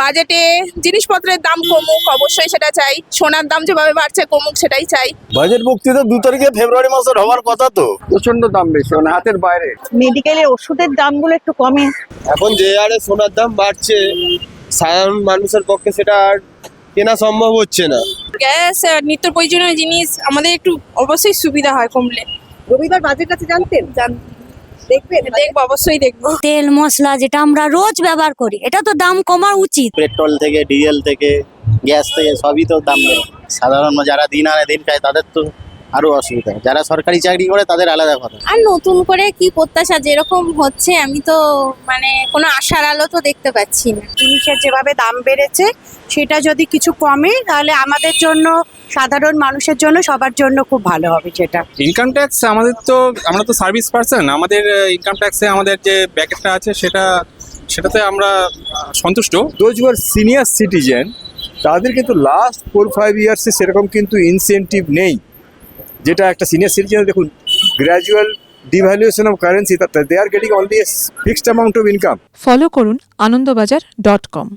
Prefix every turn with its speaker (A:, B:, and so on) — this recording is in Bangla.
A: বাজেটে জিনিসপত্রের দাম কমুক, অবশ্যই সেটা চাই। সোনার দাম যেভাবে বাড়ছে কমুক, সেটাই চাই।
B: বাজেট মুক্তি তো 2 তারিখে ফেব্রুয়ারি মাসের হওয়ার কথা, তো
C: প্রচন্ড দাম বেশি, মানে হাতের বাইরে।
D: মেডিকেলের ওষুধের দামগুলো একটু কমে।
E: এখন যে হারে সোনার দাম বাড়ছে, সাধারণ মানুষের পক্ষে সেটা আর কেনা সম্ভব হচ্ছে না।
A: গ্যাস, নিত্য প্রয়োজনীয় জিনিস আমাদের একটু অবশ্যই সুবিধা হয় কমলে।
D: রবিবার বাজেট আছে জানতেন? দেখবেন?
A: দেখবো, অবশ্যই দেখবো।
F: তেল মশলা যেটা আমরা রোজ ব্যবহার করি, এটা তো দাম কমা উচিত।
B: পেট্রোল থেকে, ডিজেল থেকে, গ্যাস থেকে সবই তো দাম বেড়ে। সাধারণ যারা দিন আনে দিন খায় তাদের তো আরো অসুবিধা। যারা সরকারি চাকরি করে তাদের আলাদা কথা।
A: আর নতুন করে কি প্রত্যাশা, যেরকম হচ্ছে আমি তো মানে কোনো আশার আলো তো দেখতে পাচ্ছি না।
D: জিনিসের যেভাবে দাম বেড়েছে সেটা যদি কিছু কমে তাহলে আমাদের জন্য, সাধারণ মানুষের জন্য, সবার জন্য খুব ভালো হবে সেটা।
G: ইনকাম ট্যাক্স আমরা তো সার্ভিস পার্সন, আমাদের ইনকাম ট্যাক্সে আমাদের যে ব্যাকেটটা আছে সেটাতে আমরা সন্তুষ্ট।
C: Those who are senior citizen, তাদের কিন্তু লাস্ট 4-5 ইয়ার্সে সেরকম কিন্তু ইনসেন্টিভ নেই। যেটা একটা সিনিয়র সিটিজেন, দেখুন gradual devaluation of currency, they are getting only a fixed amount of income.
H: Follow করুন আনন্দবাজার.com।